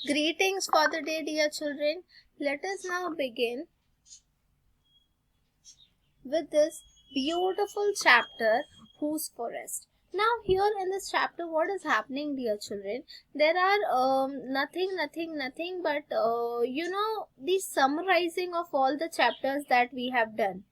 Greetings for the day, dear children. Let us now begin with this beautiful chapter, Whose Forest. Now, here in this chapter, what is happening, dear children? There are nothing but the summarizing of all the chapters that we have done.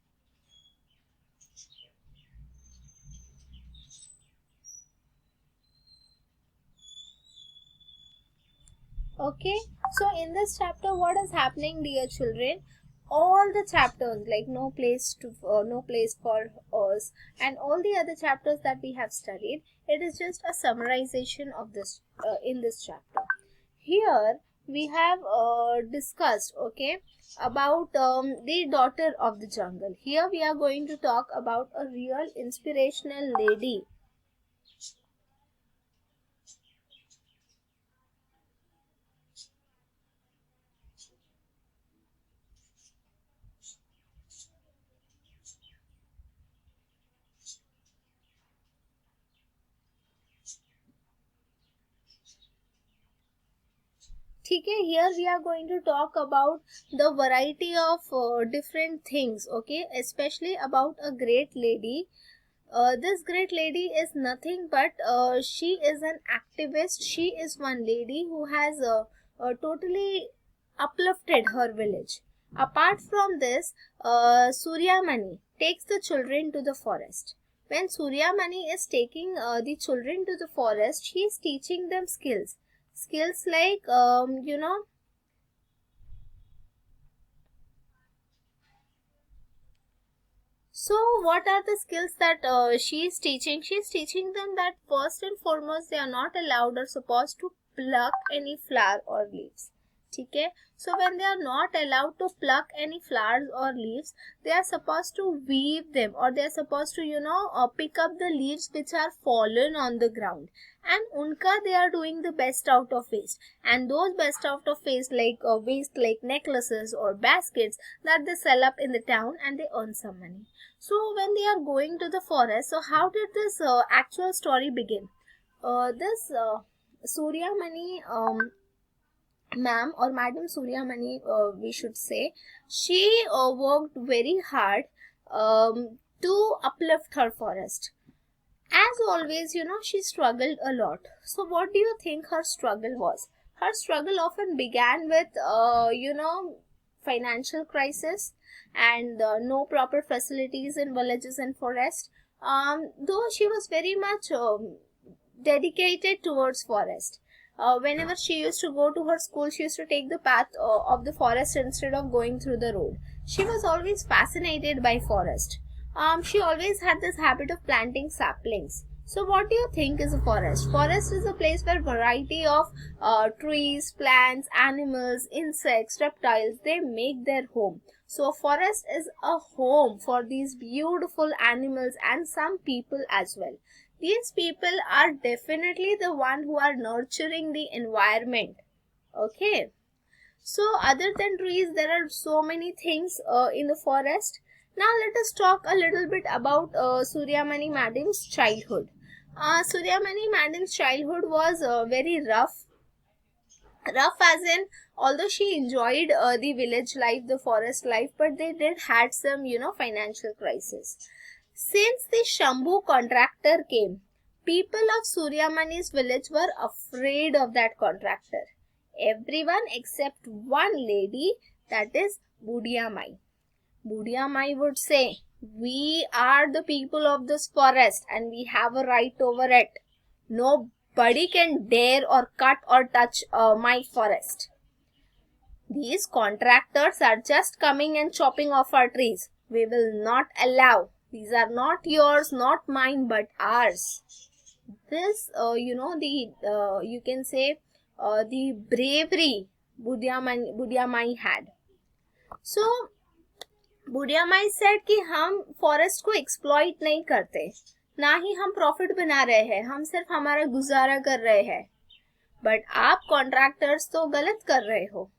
Okay, so in this chapter, what is happening, dear children? All the chapters like no place for us, and all the other chapters that we have studied, it is just a summarization of this in this chapter. Here we have discussed, okay, about the daughter of the jungle. Here we are going to talk about a real inspirational lady. ठीक है, here we are going to talk about the variety of different things, okay, especially about a great lady. This great lady is nothing but she is an activist. She is one lady who has totally uplifted her village. Apart from this, Suryamani takes the children to the forest. When Suryamani is taking the children to the forest, she is teaching them skills like so what are the skills that she is teaching? She is teaching them that first and foremost, they are not allowed or supposed to pluck any flower or leaves. Okay, so when they are not allowed to pluck any flowers or leaves, they are supposed to weave them, or they are supposed to pick up the leaves which are fallen on the ground, and unka they are doing the best out of waste, and those best out of waste like necklaces or baskets that they sell up in the town, and they earn some money. So when they are going to the forest, so how did this actual story begin? This Suryamani ma'am, or Madam Suryamani, we should say, she worked very hard to uplift her forest. As always, she struggled a lot. So what do you think her struggle was? Her struggle often began with, financial crisis and no proper facilities in villages and forest. Though she was very much dedicated towards forest. Whenever she used to go to her school, she used to take the path of the forest instead of going through the road. She was always fascinated by forest. She always had this habit of planting saplings. So what do you think is a forest? Forest is a place where variety of trees, plants, animals, insects, reptiles, they make their home. So forest is a home for these beautiful animals and some people as well. These people are definitely the one who are nurturing the environment. Okay. So other than trees, there are so many things in the forest. Now let us talk a little bit about Suryamani Madam's childhood. Suryamani Madam's childhood was very rough. Rough as in, although she enjoyed the village life, the forest life, but they did had some, financial crisis. Since the Shambhu contractor came, people of Suryamani's village were afraid of that contractor. Everyone except one lady, that is Budia Mai. Budia Mai would say, "We are the people of this forest and we have a right over it. Nobody can dare or cut or touch my forest. These contractors are just coming and chopping off our trees. We will not allow. These are not yours, not mine, but ours." This, you can say, the bravery Budia Mai had. So, Budia Mai said कि हम forest को exploit नहीं करते, ना ही हम profit बना रहे हैं, हम सिर्फ हमारा गुजारा कर रहे हैं, बट आप कॉन्ट्रैक्टर्स तो गलत कर रहे हो.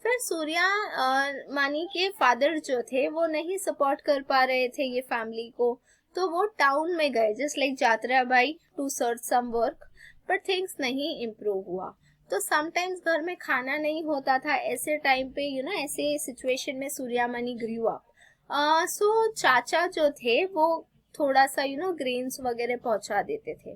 फिर सूर्यमानी के फादर जो थे वो नहीं सपोर्ट कर पा रहे थे ये फैमिली को, तो वो टाउन में गए just like Jatra Bai to search some work, but things नहीं इम्प्रूव हुआ. तो समटाइम्स घर में खाना नहीं होता था, ऐसे टाइम पे ऐसे सिचुएशन में सूर्यामणि ग्रू अप। सो चाचा जो थे वो थोड़ा सा ग्रेन्स वगैरह पहुंचा देते थे।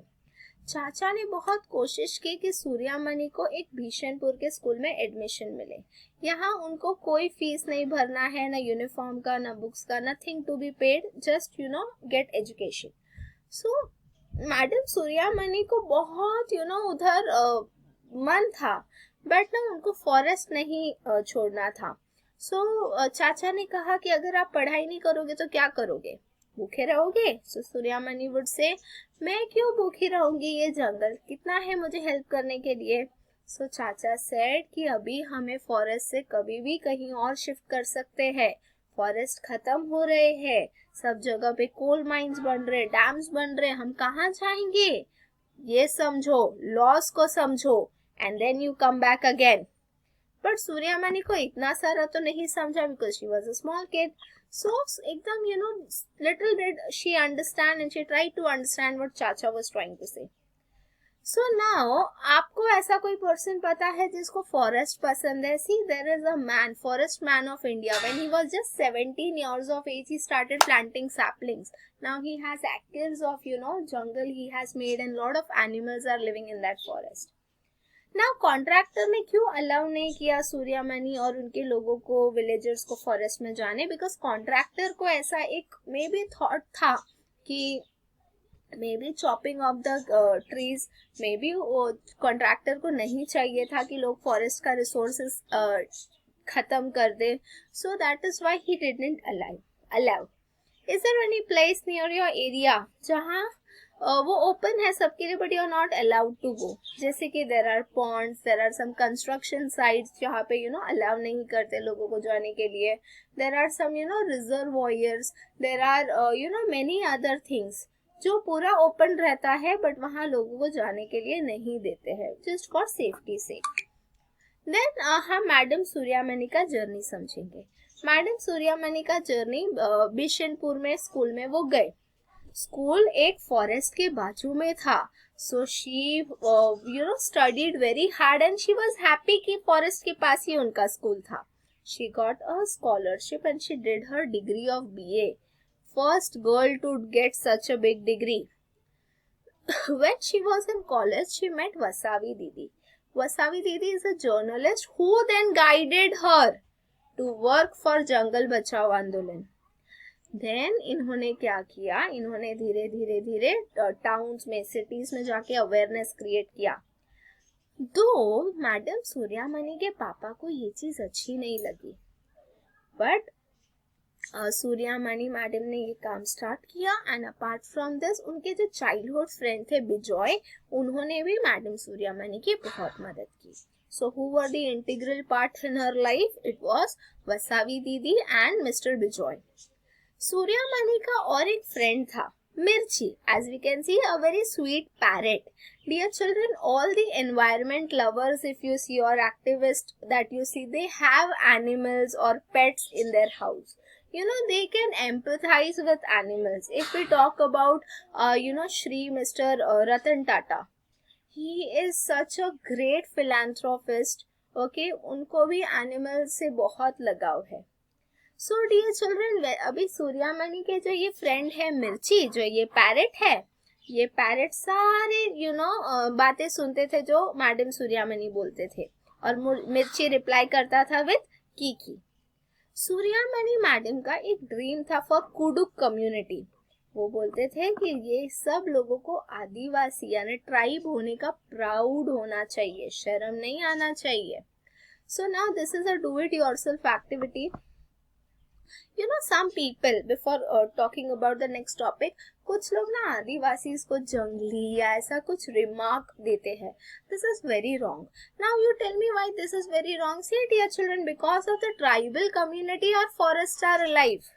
चाचा ने बहुत कोशिश की कि सूर्यामणि को एक भीषणपुर के स्कूल में एडमिशन मिले। यहाँ उनको कोई फीस नहीं भरना है, ना यूनिफॉर्म का, ना बुक्स का, nothing to be paid, just get education. So madam Suryamani को बहुत उधर मन था, बट ना उनको फॉरेस्ट नहीं छोड़ना था। सो चाचा ने कहा कि अगर आप पढ़ाई नहीं करोगे तो क्या करोगे, भूखे रहोगे? सो सूर्यामणि वुड से, मैं क्यों भूखी रहूंगी, ये जंगल कितना है मुझे हेल्प करने के लिए। सो चाचा सेड कि अभी हमें फॉरेस्ट से कभी भी कहीं और शिफ्ट कर सकते हैं, फॉरेस्ट खत्म हो रहे हैं, सब जगह पे कोल माइंस बन रहे, डैम्स बन रहे, हम कहाँ जाएंगे, ये समझो, लॉस को समझो, and then you come back again. But Suryamani को इतना सारा तो नहीं समझा, because she was a small kid. So एकदम little did she understand, and she tried to understand what Chacha was trying to say. So now आपको ऐसा कोई पर्सन पता है जिसको फॉरेस्ट पसंद है? See, there is a man, forest man of India. When he was just 17 years of age, he started planting saplings. Now he has acres of jungle he has made, and lot of animals are living in that forest. ना contractor ने क्यों allow नहीं किया सूर्यामणि और उनके लोगों को, villagers को फॉरेस्ट में जाने? बिकॉज कॉन्ट्रैक्टर को ऐसा एक मे बी थॉट था कि may be chopping of the trees, may be contractor को नहीं चाहिए था कि लोग फॉरेस्ट का रिसोर्सेस खत्म कर दे. So that is why he didn't allow. Is there any place near your area जहाँ वो ओपन है सबके लिए, but you are not allowed to go? जैसे कि there are ponds, there are some construction sites जहाँ पे अलाउ नहीं करते लोगों को जाने के लिए. There are some reservoirs, there are many other things जो पूरा ओपन रहता है, बट वहाँ लोगों को जाने के लिए नहीं देते हैं, जस्ट फॉर सेफ्टी से. देन हम मैडम सूर्यामणि का जर्नी समझेंगे. मैडम सूर्यामणि का जर्नी, बिशनपुर में स्कूल में वो गए. स्कूल एक फॉरेस्ट के बाजू में था. So she studied very hard, and she was happy कि फॉरेस्ट के पास ही उनका स्कूल था. She got a scholarship and she did her degree of BA. First girl to get such a big degree. When she was in college, she met Vasavi Didi. Vasavi Didi is a journalist who then guided her to work for Jangal Bachao Andolan. Then इन्होंने क्या किया, इन्होंने धीरे धीरे धीरे towns में, cities में जाके अवेयरनेस क्रिएट किया. दो मैडम सूर्यामणि के पापा को ये चीज अच्छी नहीं लगी, बट सूर्यामणि मैडम ने ये काम स्टार्ट किया. एंड अपार्ट फ्रॉम दिस, उनके जो चाइल्डहुड फ्रेंड थे बिजॉय, उन्होंने भी मैडम सूर्यामणि की बहुत मदद की. So who were the integral part in her life? It was Vasavi Didi and Mr. Bijoy. सूर्यामणि का और एक फ्रेंड था, मिर्ची. As we can see, a very sweet parrot. Dear children, all the environment lovers, if you see, or activists that you see, they have animals or pets in their house. They can empathize with animals. If we talk about, Shri Mr. Ratan Tata, he is such a great philanthropist. Okay, उनको भी animals से बहुत लगाव है. So dear children, अभी सूर्यामणि के जो ये फ्रेंड है मिर्ची, जो ये पैरेट है, ये पैरेट सारे बातें सुनते थे जो मैडम सूर्यामणि बोलते थे, और मिर्ची रिप्लाई करता था विद कीकी. सूर्यामणि मैडम का एक ड्रीम था फॉर कुडुक कम्युनिटी. वो बोलते थे कि ये सब लोगों को आदिवासी यानी ट्राइब होने का प्राउड होना चाहिए, शर्म नहीं आना चाहिए. So now this is a do it yourself activity. some people, before talking about the next topic, कुछ लोग ना आदिवासी को जंगली या ऐसा कुछ रिमार्क देते हैं. This is very wrong. Now you tell me why this is very wrong. See, dear children, because of the tribal community, our forests are alive.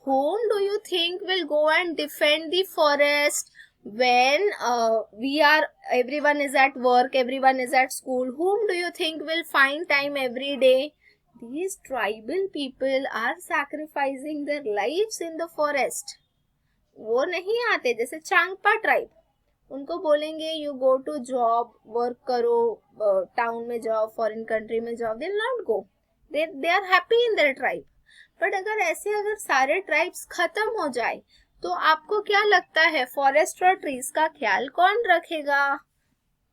Whom do you think will go and defend the forest when everyone is at work, everyone is at school? Whom do you think will find time every day? These tribal people are sacrificing their lives in the forest. वो नहीं आते, जैसे Changpa tribe, उनको बोलेंगे you go to job, work करो, town में जाओ, foreign country में जाओ, they will not go, they are happy in their tribe. But अगर सारे ट्राइब्स खत्म हो जाए तो आपको क्या लगता है फॉरेस्ट और ट्रीज का ख्याल कौन रखेगा?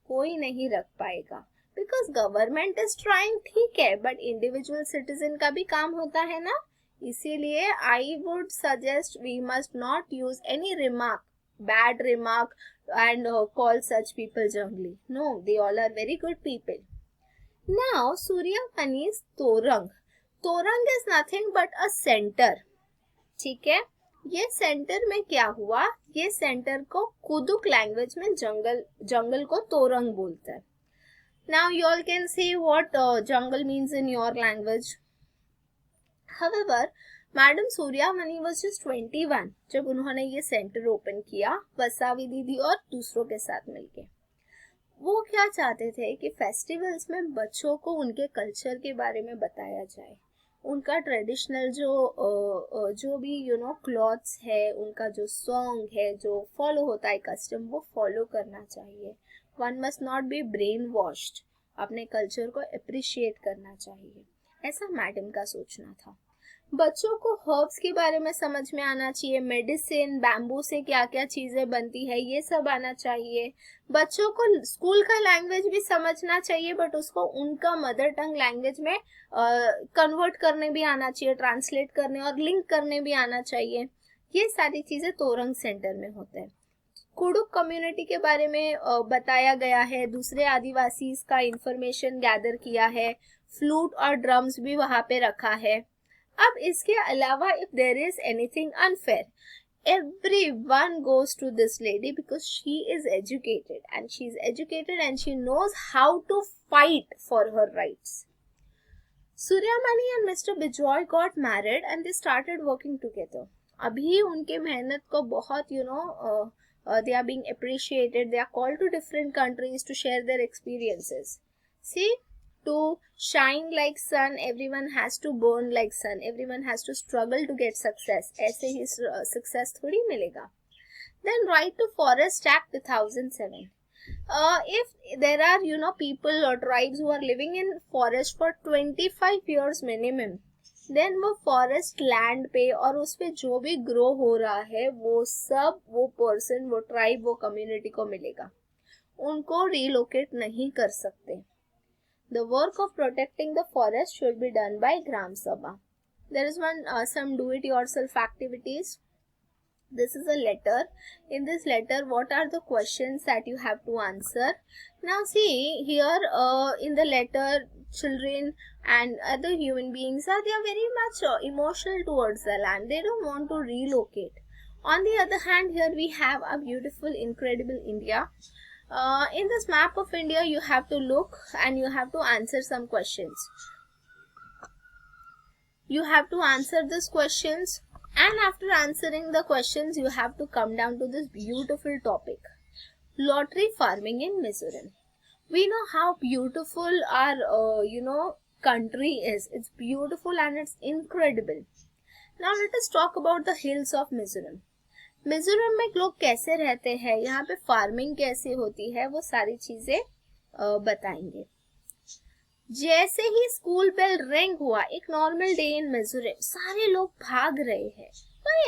कोई नहीं रख पाएगा. बिकॉज गवर्नमेंट इज ट्राइंग, ठीक है, बट इंडिविजुअल सिटीजन का भी काम होता है ना. इसीलिए I would suggest we must not use any remark, bad remark, and call such people jungly. No, they all are very good people. Now Surya Mani's Torang. Torang is nothing but a center. ठीक है, ये centre में क्या हुआ, ये centre को कुदुक language में जंगल को तोरंग बोलते हैं. Now you all can see what jungle means in your language. However, madam Suryamani was just 21 जब उन्होंने ये सेंटर ओपन किया वसावी दीदी और दूसरों के साथ मिलके. वो क्या चाहते थे कि फेस्टिवल्स में बच्चों को उनके कल्चर के बारे में बताया जाए, उनका ट्रेडिशनल जो भी क्लॉथ्स है, उनका जो सॉन्ग है, जो फॉलो होता है कस्टम, वो फॉलो करना चाहिए. One must not be brain washed, अपने कल्चर को अप्रिशिएट करना चाहिए, ऐसा मैडम का सोचना था. बच्चों को हर्ब्स के बारे में समझ में आना चाहिए, मेडिसिन, बैम्बू से क्या क्या चीजें बनती है, ये सब आना चाहिए. बच्चों को स्कूल का लैंग्वेज भी समझना चाहिए, बट उसको उनका मदर टंग लैंग्वेज में कन्वर्ट करने भी आना चाहिए, ट्रांसलेट करने और लिंक करने भी आना चाहिए. ये सारी चीजें तोरंग सेंटर में होते हैं. कुडुक कम्युनिटी के बारे में बताया गया है, दूसरे आदिवासी का इंफॉर्मेशन गैदर किया है, फ्लूट और ड्रम्स भी वहां पे रखा है. अब इसके अलावा if there is anything unfair, everyone goes to this lady because she is educated and she knows how to fight for her rights. Suryamani and Mr. Bijoy got married and they started working together. अभी उनके मेहनत को बहुत they are being appreciated. They are called to different countries to share their experiences. See, to shine like sun, everyone has to burn like sun. Everyone has to struggle to get success. ऐसे ही success थोड़ी मिलेगा. Then Right to Forest Act 2007. If there are people or tribes who are living in forest for 25 years minimum, then वो forest land पे और उस पे जो भी grow हो रहा है वो सब वो person, वो tribe, वो community को मिलेगा. उनको relocate नहीं कर सकते. The work of protecting the forest should be done by Gram Sabha. There is some do-it-yourself activities. This is a letter. In this letter, what are the questions that you have to answer? Now see here in the letter, children and other human beings they are very much emotional towards the land. They don't want to relocate. On the other hand, here we have a beautiful, incredible India. In this map of India, you have to look and you have to answer some questions. You have to answer these questions, and after answering the questions, you have to come down to this beautiful topic, lottery farming in Mizoram. We know how beautiful our country is. It's beautiful and it's incredible. Now let us talk about the hills of Mizoram. Mizoram में लोग कैसे रहते हैं, यहाँ पे farming कैसे होती है, वो सारी चीजें बताएंगे. जैसे ही स्कूल बेल रिंग हुआ, एक नॉर्मल डे इन मिजोरम, सारे लोग भाग रहे हैं.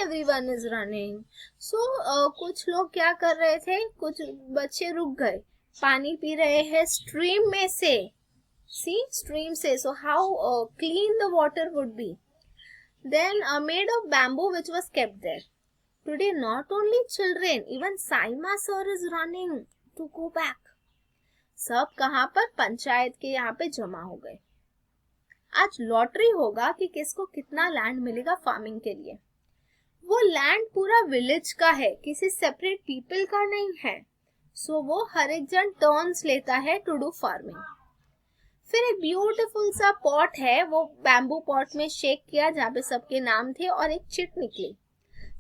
Everyone is running. सो कुछ लोग क्या कर रहे थे, कुछ बच्चे रुक गए, पानी पी रहे हैं स्ट्रीम में से. सी, स्ट्रीम से. So how clean the water would be. Then made of bamboo which was kept there. Today, not only children, even Saima sir is running to go back. सब कहाँ पर, पंचायत के यहाँ पे जमा हो गए. आज लॉटरी होगा कि किसको कितना लैंड मिलेगा फार्मिंग के लिए. वो लैंड पूरा विलेज का है, किसी सेपरेट पीपल का नहीं है. सो वो हर एक जन टर्न्स लेता है टू डू फार्मिंग. फिर एक ब्यूटीफुल सा पॉट है, वो बैम्बू पॉट में शेक किया जहाँ पे सबके नाम थे और एक चिट निकली.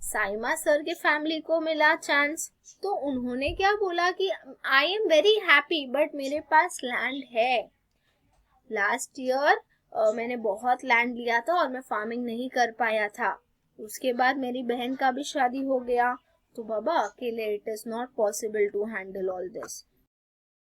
साइमा सर के फैमिली को मिला चांस, तो उन्होंने क्या बोला कि I am very happy but मेरे पास लैंड है. लास्ट ईयर मैंने बहुत लैंड लिया था और मैं फार्मिंग नहीं कर पाया था. उसके बाद मेरी बहन का भी शादी हो गया, तो बाबा अकेले it is not possible to handle all this.